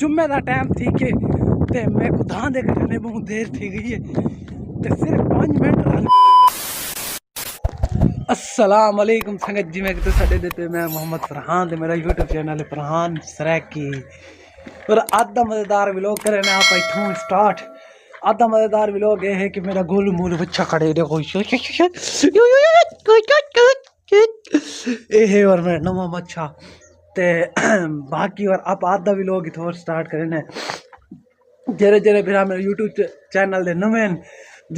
जुम्मे का टाइम थी के ते मैं को धान दे करने बहुत देर थी गई है ते सिर्फ 5 मिनट रह अस्सलाम वालेकुम संगत जी मैं तो साडे देते मैं मोहम्मद फरहान ते मेरा यूट्यूब चैनल है फरहान सरैकी और आधा मजेदार व्लॉग करे ना आप इथों स्टार्ट आधा मजेदार व्लॉग ये है कि मेरा गोलू मोलू बच्चा खड़े देखो ये है और मेरा नवा बच्चा ते बाकी और आप आधा व्लॉग इथों स्टार्ट करे ना जेरे जेरे फिर मेरे यूट्यूब चैनल दे नवें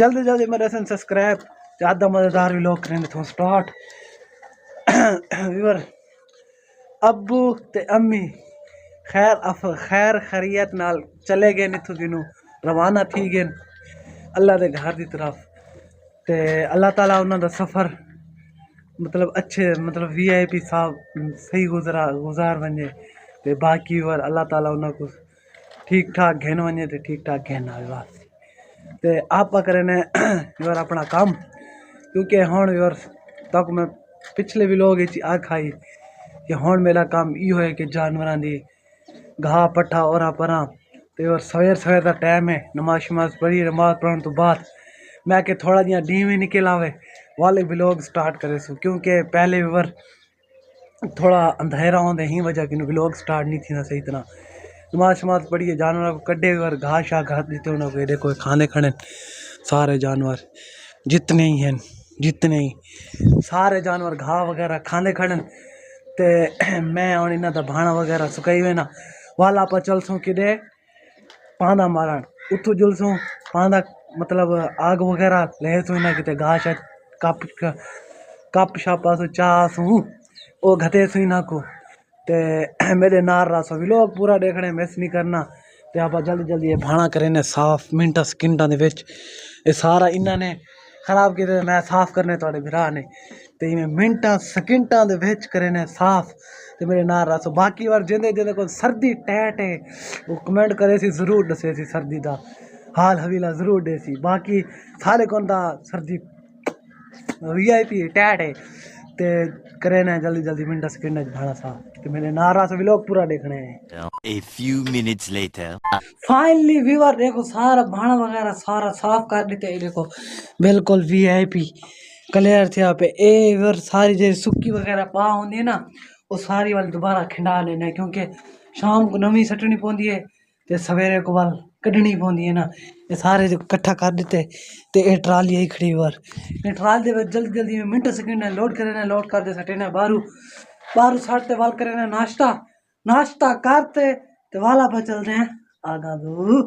जल्दी जल्दी मेरे सब्सक्राइब आधा मजेदार व्लॉग करें इथों स्टार्ट व्यूअर अब्बू ते अम्मी खैर खैरियत नाल चले गए इथों दिनों रवाना थी गए अल्लाह के घर की तरफ ते अल्लाह ताला उन्हों का सफ़र मतलब अच्छे मतलब VIP साहब सही गुजार वने ते बाकी और अल्लाह ताला उन्हों को ठीक ठाक घेन वने ते ठीक ठाक घेन आवे वास्ते ते आप करें यार अपना काम क्योंकि हुण यार तक मैं पिछले व्लॉग आखाई कि हुण मेरा काम यो है कि जानवरां दी घाह पट्ठा और परा तो और सवेर सवेर का टाइम है नमाज शमाज पढ़ी नमाज पढ़ने तो बाद मैं कि थोड़ा जिहा डी भी निकल आवे वाले व्लॉग स्टार्ट करे सो क्योंकि पहले वर थोड़ा अंधेरा होने ही वजह कि व्लॉग स्टार्ट नहीं थी ना सही तरह नमाज शमाज पढ़िए जानवर को कड्डे वर घाह शाह घास देते उन्होंने देखो खाने खड़े सारे जानवर जितने ही हैं जितने ही सारे जानवर घाह वगैरह खाने खड़े ते मैं और इन्हों का भाणा वगैरह सुकाई वे ना वाला आप चलसूँ कि पांदा मारण उतों जुलसूँ पांदा मतलब आग वगैरह ले सो इन्हें किते घाह शाह कप शापा सो चाह सूँ वो घते सो इन्हों को ते मेरे नार रहा सो व्लॉग पूरा देखने मिस नहीं करना ते आप जल्दी जल्दी ये भाणा करें साफ मिनटा सकिंटा दे विच ये सारा इन्होंने खराब किया मैं साफ करने थोड़े भरा ने ते मिनटा सकिंटा दे विच करें साफ ते मेरे नाल रसो बाकी बार जिंदे जिंदे को सर्दी टैट है वो कमेंट करे सी जरूर दसे सी सर्दी दा हाल हवीला जरूर दे सी बाकी सारे कौन दा सर्दी VIP टैट है ते करे ना जल्दी जल्दी मिनटा सकिंटा भाड़ा सा ते मेरे नाल रसो व्लॉग पूरा देखने हैं A few minutes later. Finally viewer देखो सारा भाड़ा वगैरह सारा साफ कर देते देखो बिल्कुल VIP क्लियर थे पे ए व्यूअर सारी जो सुक्की वगैरह पा होंदी है ना वो सारी वाल दोबारा खिंडा लेना क्योंकि शाम को नवी सटनी पौंदी है ते सवेरे को वाल कढ़नी पौंदी है ना ये सारे जो इकट्ठा कर देते ते ये ट्राली आई खड़ी बार ये ट्राली दे जल्दी जल्दी में मिनट सेकंड लोड करे लोड कर दे सटे ना बारू सटते वाल करे ना नाश्ता करते ते वाला पर चलते हैं आगा दो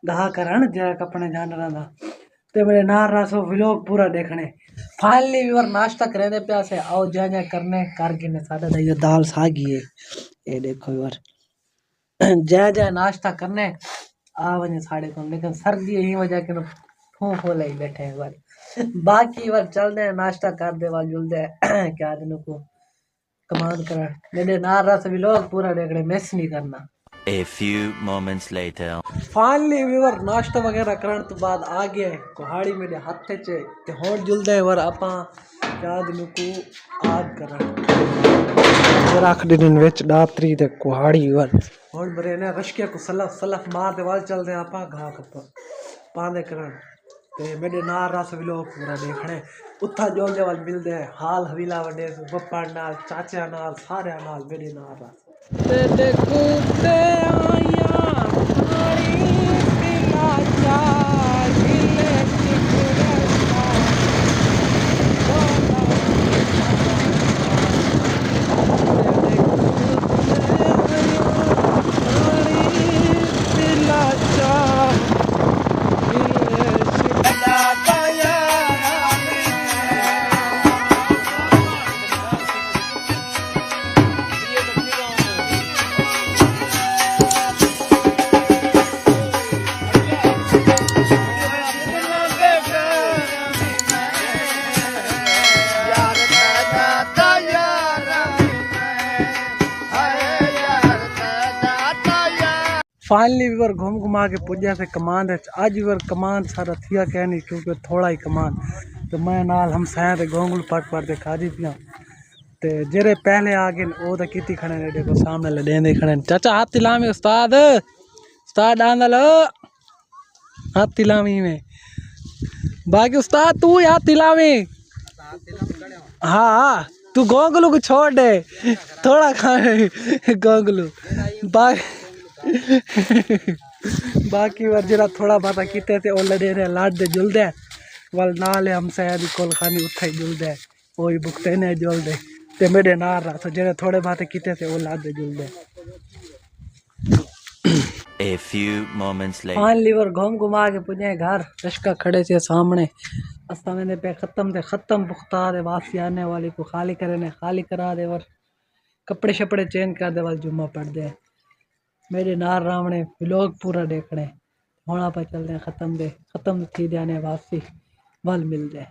घाह करन जरा अपने जानवरां दा ते मेरे नार रसो व्लॉग पूरा देखने फाइनली व्यूअर नाश्ता करे दे प्यासे आओ जा करने कर गिने साडा दा ये दाल सागी है ये देखो व्यूअर जा नाश्ता करने आ वने साडे को लेकिन सर्दी ही वजह के फूफो लई बैठे हैं बार बाकी बार चलते हैं नाश्ता कर दे वाल जुलदे क्या दिन को कमाल कर मेरे नार रस व्लॉग पूरा देखने मिस नहीं करना A few moments later. Finally viewer नाश्ता वगैरह करने तो बाद आ गया कुहाड़ी मेरे हाथ च ते होड़ जुलदे वर आपा क्या दिन को आग करा रख दिन विच डातरी ते कुहाड़ी वर होड़ बरे ने रशके को सलफ मार दे वाल चलदे आपा घा कप पांदे करन ते मेरे नार रस व्लॉग पूरा देखने उथा जोलदे वाल मिलदे हाल हवीला वडे बप्पा नाल चाचा नाल सारे नाल मेरे नार रस ते देखो ते आया पानी पिला जा गिले फाइनली वीवर घूम घुमा के पुजा से कमान है अज वीवर कमान सारा थिया क्या नहीं क्योंकि थोड़ा ही कमान तो मैं नाल हम साया ते गोंगलू पट पट के खादी पिया ते जेरे पहले आ गए वो तो किती खड़े ने देखो सामने लडेंदे खड़े ने चाचा हाथ तिलामी उस्ताद उस्ताद डांदल हाथ तिलामी में बाकी उस्ताद तू यार तिलामी हाँ तू गोंगलू को छोड़ दे थोड़ा खाए गोंगलू बाकी बार जरा थोड़ा बाता कीते थे वो लड़े रहे लाड दे जुल दे वाल नाल हम सयादी कोल खानी उठा ही जुल दे वही बुकते ने जुल दे ते मेरे नार रहा तो जरा थोड़े बातें कीते थे वो लाड दे जुल दे A few moments later. पान लीवर घूम घुमा के पुजे घर रश्का खड़े थे सामने असा मैंने पे खत्म पुख्ता दे वापसी आने वाली को खाली करे ने खाली करा दे और कपड़े शपड़े चेंज कर दे वाल जुम्मा पढ़ दे मेरे नार रावणे व्लॉग पूरा देखने होना पर चल दे खत्म थी जाने वापसी वाल मिल जाए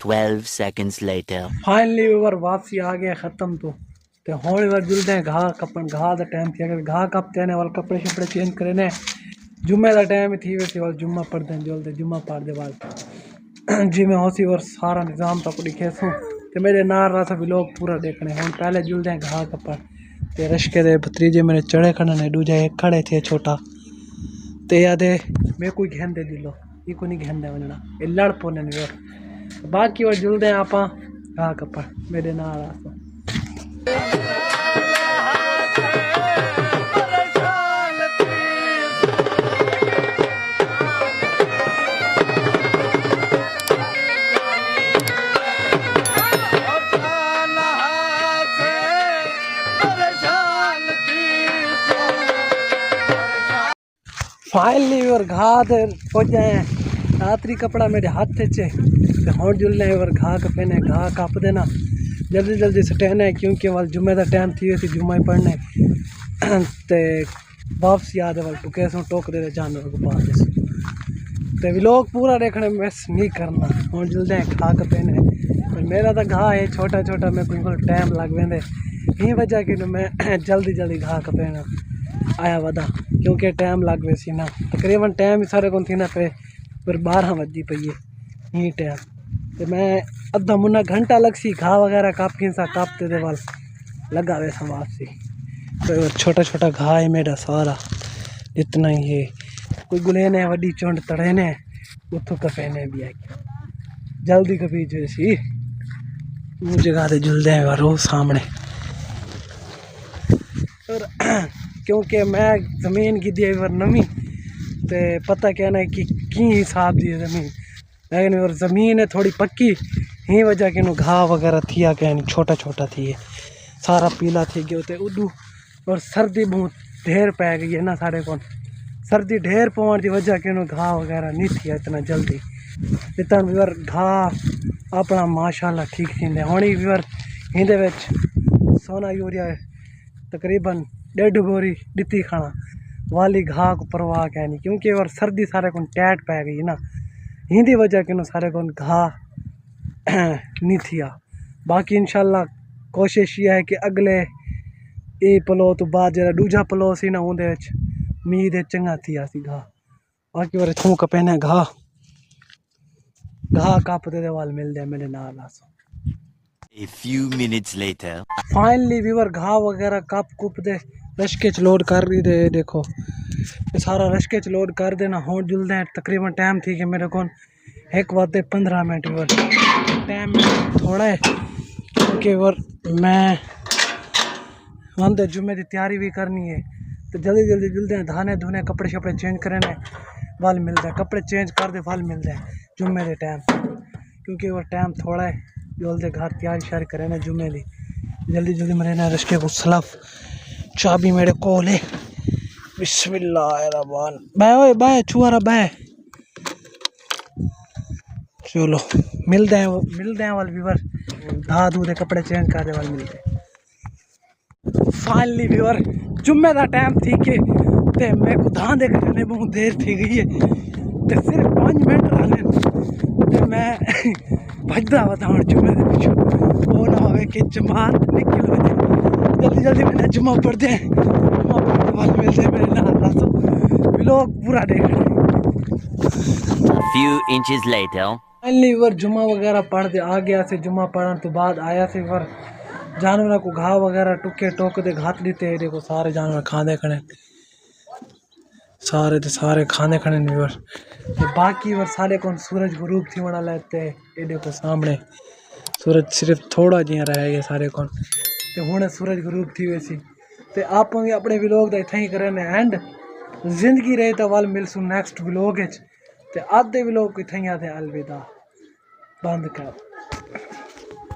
12 seconds later. फाइनली वीवर वापसी आ गया ख़त्म तो होली बार जुलते हैं घा कपन घा का टाइम थी अगर घा कपते हैं वाल कपड़े शपड़े चेंज करे ने जुम्मे का टाइम थी वैसे वाल जुम्मा पढ़ते हैं जुलते जुम्मा पढ़ दे वाल जी मैं होसी और सारा निज़ाम तक दिखे सूँ तो मेरे नार रहा था भी लोग पूरा देखने हम पहले जुलते हैं घा कपन ते रश्के दे भतीजे मेरे चढ़े खड़े ने दूजा एक खड़े थे छोटा ते यादे मैं कोई घेन दे दिलो ये को नहीं घेन दे वजना ये लड़ पोने ने बाकी और जुलते हैं आप घा कपन मेरे नार रहा था फाइनली और घा पहुँच जाए रात्रि कपड़ा मेरे हाथ चे होट जुलने और घा कपेने घा कप देना जल्दी जल्दी सटेने क्योंकि वाल जुम्मे का टाइम थी वैसे जुम्मा ही पढ़ने ते वापस याद है वाल टुके सो टोक दे जानवर को पास ते व्लॉग पूरा देखने मिस नहीं करना होट जुलते हैं घा कपेने पर मेरा तो घा है छोटा छोटा मैं बिल्कुल टाइम लग वेंदे यही वजह कि मैं जल्दी जल्दी घा कपेना आया वदा क्योंकि टाइम लग वैसी ना तकरीबन टाइम ही सारे को थी ना पे फिर 12 बजी पई है यही टाइम तो मैं अद्धा मुन्ना घंटा लग सी घा वगैरह कापी सा कापते थे वाल लगा वैसा वापसी तो छोटा छोटा घा है मेरा सारा इतना ही है कोई गुलेने वड्डी चोंड तड़ेने उतो कफेने भी है जल्दी कभी जैसी वो जगह से जुलते हैं रोज सामने और क्योंकि मैं ज़मीन की दी और नमी तो पता क्या ना कि हिसाब दी ज़मीन लेकिन और ज़मीन है थोड़ी पक्की ही वजह के नु घा वगैरह थिया क्या नहीं छोटा छोटा थी सारा पीला थी गयो तो उडू और सर्दी बहुत ढेर पै गई है ना साढ़े को सर्दी ढेर पवन की वजह के नु घा वगैरह नहीं थी इतना जल्दी इतना वीवर घा अपना माशाल्लाह ठीक थी होनी वीवर हिंदे विच सोना यूरिया तकरीबन 1.5 बोरी दी खाना वाली घा को परवाह क्या नहीं क्योंकि और सर्दी सारे को टैट पै गई ना हिंदी वजह के सारे को घा नहीं थिया बाकी इंशाल्लाह कोशिश ये है कि अगले ये पलो तो बाद जरा दूजा पलो सी ना उन उम्मीद है चंगा थिया सी घा बाकी और थूं कपेने घा कापते दे वाल मिल जाए मेरे नाल आसो A few minutes later. Finally वीवर घा वगैरह काप कुप दे रश्के लोड कर रही दे देखो ते सारा रश्के च लोड कर देना। हों जुलदे हैं तकरीबन टाइम थी कि मेरे को 1:15 व्यूअर टाइम थोड़ा है क्योंकि मैं वहाँ जुम्मे की तैयारी भी करनी है। तो जल्दी जल्दी जुलते हैं, धाने धुने कपड़े शपड़े चेंज करने वाल मिलता है, कपड़े चेंज कर दे वाल मिलता है जुम्मे के टाइम, क्योंकि वो टाइम थोड़ा है। जल्दी घर तैयारी शारी करें जुम्मे की, जल्दी जल्दी मरे रश्के को सलाफ चाबी मेरे को ले। बिस्मिल्लाहिर्रहमान बाय ओए बाय छुआरा बाय। चलो मिलते हैं वाल व्यूअर, धा धू दे कपड़े चेंज कर दे वाल मिलते हैं। फाइनली व्यूअर जुम्मे का टाइम थी के ते मैं को धां दे करने बहुत देर थी गई है, ते सिर्फ 5 मिनट रहने ते मैं भजदा हुआ था जुम्मे के पीछे। वो ना हो कि जमात निकल हो जाए, जल्दी जल्दी मैंने जुम्मा पढ़ते हैं, जुम्मा पढ़ते बाद मिलते हैं मेरे नाल रासो व्लॉग पूरा देख। A few inches later. Finally viewer जुम्मा वगैरह पढ़ दे आ गया से, जुम्मा पढ़ने तो बाद आया से व्यूअर जानवर को घाव वगैरह टुके टोक दे घात लीते। देखो सारे जानवर खाने खड़े, सारे खाने खड़े व्यूअर। बाकी वर सारे कौन सूरज गुरूब थी वड़ा लेते। ये देखो सामने सूरज सिर्फ थोड़ा जिया रह गया सारे कौन, तो हुणे सूरज गुरूब थी वैसी। तो आप भी अपने व्लॉग का इतना ही करें एंड जिंदगी रहे तो वाल मिलसूँ नेक्स्ट व्लॉग। तो आधे व्लॉग को इतना ही आते अलविदा बंद कर।